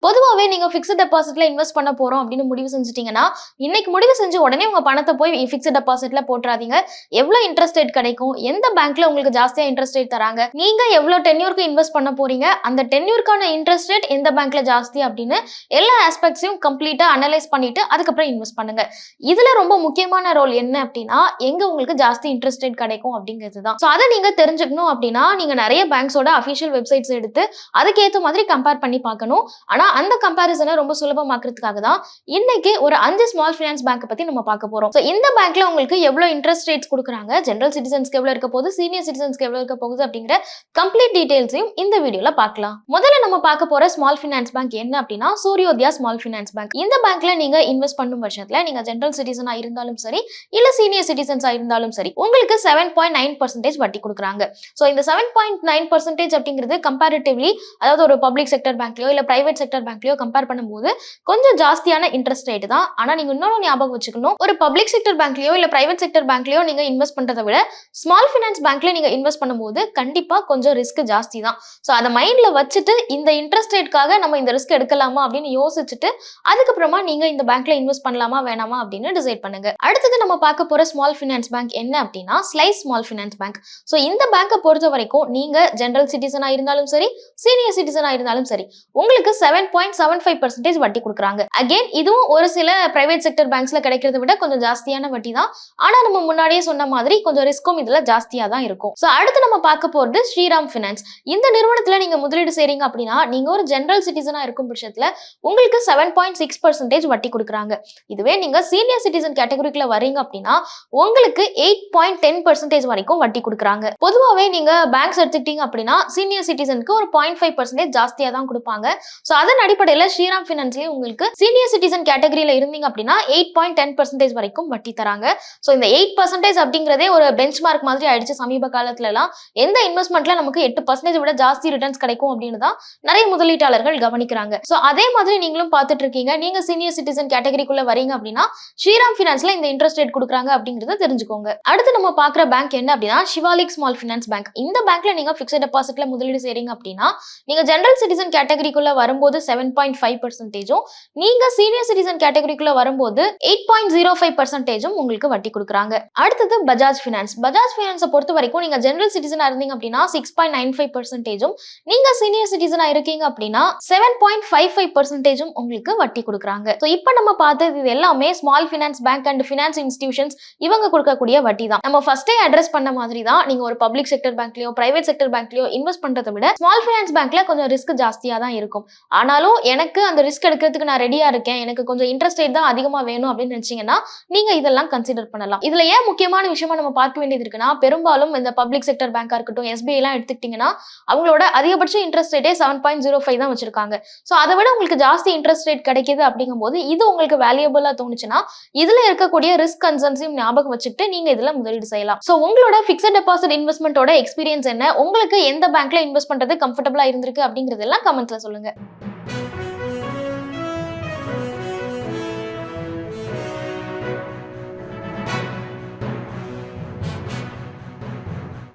பொதுவாவே நீங்க fixed டெபாசிட்ல invest பண்ண போறோம் அப்படின்னு முடிவு செஞ்சுட்டீங்கன்னா, இன்னைக்கு முடிவு செஞ்சு உடனே உங்க பணத்தை போய் ஃபிக்ஸ்ட் டெபாசிட்ல போட்டுறாதீங்க. எவ்வளவு இன்ட்ரெஸ்ட் ரேட் கிடைக்கும், எந்த பேங்க்ல உங்களுக்கு ஜாஸ்தியா இன்ட்ரெஸ்ட் ரேட் தராங்க, நீங்க எவ்வளவு டென்யூருக்கு இன்வெஸ்ட் பண்ண போறீங்க, அந்த டென்யூருக்கான இன்ட்ரெஸ்ட் ரேட் எந்த பேங்க்ல ஜாஸ்தி அப்படின்னு எல்லா ஆஸ்பெக்ட்ஸையும் கம்ப்ளீட்டா அனலைஸ் பண்ணிட்டு அதுக்கப்புறம் இன்வெஸ்ட் பண்ணுங்க. இதுல ரொம்ப முக்கியமான ரோல் என்ன அப்படின்னா, எங்க உங்களுக்கு ஜாஸ்தி இன்ட்ரெஸ்ட் ரேட் கிடைக்கும் அப்படிங்கிறது தான். ஸோ அதை நீங்க தெரிஞ்சுக்கணும் அப்படின்னா, நீங்க நிறைய பேங்க்ஸோட அஃபிஷியல் வெப்சைட்ஸ் எடுத்து அதுக்கேற்ற மாதிரி கம்பேர் பண்ணி பார்க்கணும். ஆனா அந்த கம்பேரிசனை ரொம்ப சுலபமாக்குறதுக்காக தான் இன்னைக்கு ஒரு 5 ஸ்மால் ஃபைனான்ஸ் பேங்க் பத்தி நம்ம பார்க்க போறோம். சோ இந்த பேங்க்ல உங்களுக்கு எவ்வளவு இன்ட்ரெஸ்ட் ரேட்ஸ் கொடுக்குறாங்க, ஜெனரல் சிட்டிசன்ஸ்க்கு எவ்வளவு இருக்க போகுது, சீனியர் சிட்டிசன்ஸ்க்கு எவ்வளவு இருக்க போகுது அப்படிங்கிற கம்ப்ளீட் டீடைல்ஸையும் இந்த வீடியோல பார்க்கலாம். முதல்ல நம்ம பார்க்க போற ஸ்மால் ஃபைனான்ஸ் பேங்க் என்ன அப்படின்னா, சூரியோதயா ஸ்மால் ஃபைனான்ஸ் பேங்க். இந்த பேங்க்ல நீங்க இன்வெஸ்ட் பண்ணும் பட்சத்துல நீங்க ஜெனரல் சிட்டிசனா இருந்தாலும் சரி, இல்ல சீனியர் சிட்டிசன்ஸா இருந்தாலும் சரி, உங்களுக்கு 7.9% வட்டி கொடுக்குறாங்க. சோ இந்த 7.9% அப்படிங்கிறது கம்பேரிட்டிவ்லி, அதாவது ஒரு பப்ளிக் செக்டர் பேங்க்லயோ இல்ல பிரைவேட் செக்டர் பேங்க்லயோ கம்பேர் பண்ணும்போது கொஞ்சம் ஜாஸ்தியான இன்ட்ரெஸ்ட் ரேட் தான். ஆனா நீங்க இன்னொரு ஞாபகம் வச்சுக்கணும், ஒரு பப்ளிக் செக்டர் பேங்க்லயோ இல்ல பிரைவேட் செக்டர் பேங்க்லயோ நீங்க இன்வெஸ்ட் பண்றதை விட ஸ்மால் ஃபைனான்ஸ் பேங்க்ல நீங்க இன்வெஸ்ட் பண்ணும்போது கண்டிப்பா கொஞ்சம் ரிஸ்க் ஜாஸ்தி தான். சோ அதை மைண்ட்ல வச்சுட்டு இந்த இன்ட்ரெஸ்ட் ரேட்காக நம்ம இந்த ரிஸ்க் எடுக்கலாமா அப்படின்னு யோசிச்சுட்டு அதுக்கப்புறமா நீங்க இந்த பேங்க்ல இன்வெஸ்ட் பண்ணலாமா வேணாமா அப்படின்னு டிசைட் பண்ணுங்க. அடுத்தது நம்ம பார்க்க போற ஸ்மால் ஃபைனான்ஸ் பேங்க் என்ன அப்படின்னா, slice small finance bank. So இந்த பேங்கை பொறுத்த வரைக்கும் நீங்க ஜெனரல் சிட்டிசனா இருந்தாலும் சரி, சீனியர் சிட்டிசனா இருந்தாலும் சரி, உங்களுக்கு 7.75% வட்டி கொடுக்குறாங்க. அகைன் இதுவும் ஒரு சில பிரைவேட் செக்டர் பேங்க்ஸ்ல கிடைக்கிறத விட கொஞ்சம் ஜாஸ்தியான வட்டி தான். ஆனா நம்ம முன்னாடியே சொன்ன மாதிரி கொஞ்சம் ரிஸ்க்கும் இதுல ஜாஸ்தியா தான் இருக்கும். சோ அடுத்து நம்ம பார்க்க போறது ஸ்ரீராம் ஃபைனான்ஸ். இந்த நிறுவனத்துல நீங்க முதலீடு செய்றீங்க அப்படின்னா, நீங்க ஒரு ஜெனரல் சிட்டிசனா இருக்கும் பட்சத்துல உங்களுக்கு 7.6% வட்டி கொடுக்குறாங்க. இதுவே நீங்க சீனியர் சிட்டிசன் கேட்டகரிக்குள்ள வரீங்க அப்படின்னா உங்களுக்கு 8.10% வரைக்கும் வட்டி கொடுக்குறாங்க. பொதுவாவே நீங்க பேங்க்ஸ் எடுத்துக்கிட்டீங்க அப்படின்னா சீனியர் சிட்டிசனுக்கு ஒரு 0.5% ஜாஸ்தியா தான் கொடுப்பாங்க. சோ அதன் அடிப்படையில ஸ்ரீராம் ஃபைனான்ஸ்லயே உங்களுக்கு சீனியர் சிட்டிசன் கேட்டகரியில இருந்தீங்க அப்படின்னா 8.10% வரைக்கும் வட்டி தராங்க. சோ இந்த 8% அப்படிங்கிறதே ஒரு பெஞ்ச் மார்க் மாதிரி ஆயிடுச்சு. சமீப காலத்துல எல்லாம் எந்த இன்வெஸ்ட்மெண்ட்ல நமக்கு 8% விட ஜாஸ்தி ரிட்டர்ன்ஸ் கிடைக்கும் அப்படின்னு தான் நிறைய முதலீட்டாளர்கள் கவனிக்கிறாங்க. சோ அதே மாதிரி நீங்களும் பார்த்துட்டு இருக்கீங்க, நீங்க சீனியர் சிட்டிசன் கேட்டகரிக்குள்ள வரீங்க அப்படின்னா ஸ்ரீராம் ஃபைனான்ஸ்ல இந்த இன்ட்ரெஸ்ட் ரேட் கொடுக்குறாங்க அப்படிங்கறத தெரிஞ்சுக்கோங்க. அடுத்து நம்ம பார்க்குற பேங்க் என்ன அப்படின்னா, சிவாலிக் ஸ்மால் ஃபைனான்ஸ் பேங்க். இந்த பேங்க்ல நீங்க ஃபிக்ஸ்ட் டெபாசிட்ல முதலீடு செய்றீங்க அப்படின்னா, நீங்க ஜெனரல் சிட்டிசன் கேட்டகரிக்குள்ள வரும்போது 7.5%, நீங்க சீனியர் சிட்டிசன் கேட்டகரிக்குள்ள வரும்போது 8.05% உங்களுக்கு வட்டி கொடுக்குறாங்க. அடுத்தது பஜாஜ் ஃபைனான்ஸ். பஜாஜ் ஃபைனான்ஸை பொறுத்த வரைக்கும் நீங்க ஜெனரல் சிட்டிசனா இருந்தீங்க அப்படின்னா 6.95%, நீங்க சீனியர் சிட்டிசனா இருக்கீங்க அப்படின்னா 7.55% உங்களுக்கு வட்டி கொடுக்குறாங்க. ஸோ இப்போ நம்ம பார்த்தது இது எல்லாமே small finance bank and finance institutions இவங்க கொடுக்கக்கூடிய வட்டி தான். நம்ம ஃபர்ஸ்டே அட்ரஸ் பண்ண மாதிரி தான், நீங்க ஒரு பப்ளிக் செக்டர் பேங்க்லயோ பிரைவேட் செக்டர் பேங்க்லயோ இன்வெஸ்ட் பண்றதை விட ஸ்மால் ஃபைனான்ஸ் பேங்க்ல கொஞ்சம் ரிஸ்க் ஜாஸ்தியா தான் இருக்கும். ஆனாலும் எனக்கு அந்த ரிஸ்க் எடுக்கிறதுக்கு நான் ரெடியா இருக்கேன், எனக்கு கொஞ்சம் இன்ட்ரெஸ்ட் ரேட் தான் அதிகமா வேணும் அப்படின்னு நினைச்சீங்கன்னா நீங்க இதெல்லாம் கன்சிடர் பண்ணலாம். இதுல ஏன் முக்கியமான விஷயமா நம்ம பார்க்க வேண்டியது இருக்குன்னா, பெரும்பாலும் இந்த பப்ளிக் செக்டர் பேங்கா இருக்கட்டும், SBI எல்லாம் எடுத்துக்கிட்டீங்கன்னா அவங்களோட அதிகபட்ச இன்ட்ரெஸ்ட் ரேட்டே 7.05 தான் வச்சிருக்காங்க. சோ அதை விட உங்களுக்கு ஜாஸ்தி இன்ட்ரெஸ்ட் ரேட் கிடைக்குது அப்படிங்கும்போது இது உங்களுக்கு வேல்யூபிளா தோணுச்சுன்னா இதுல இருக்கக்கூடிய ரிஸ்க் கன்சர்ன்ஸையும் ஞாபகம் வச்சுட்டு நீங்க இதுல முதலீடு செய்யலாம். சோ உங்களோட ஃபிக்ஸ்ட் டெபாசிட் இன்வெஸ்ட்மெண்டோட எக்ஸ்பீரியன்ஸ் என்ன, உங்களுக்கு எந்த பேங்க்ல இன்வெஸ்ட் பண்றது கம்ஃபர்டபிளா இருந்திருக்கு அப்படிங்கறதெல்லாம் கமெண்ட்ஸ்ல சொல்லுங்க.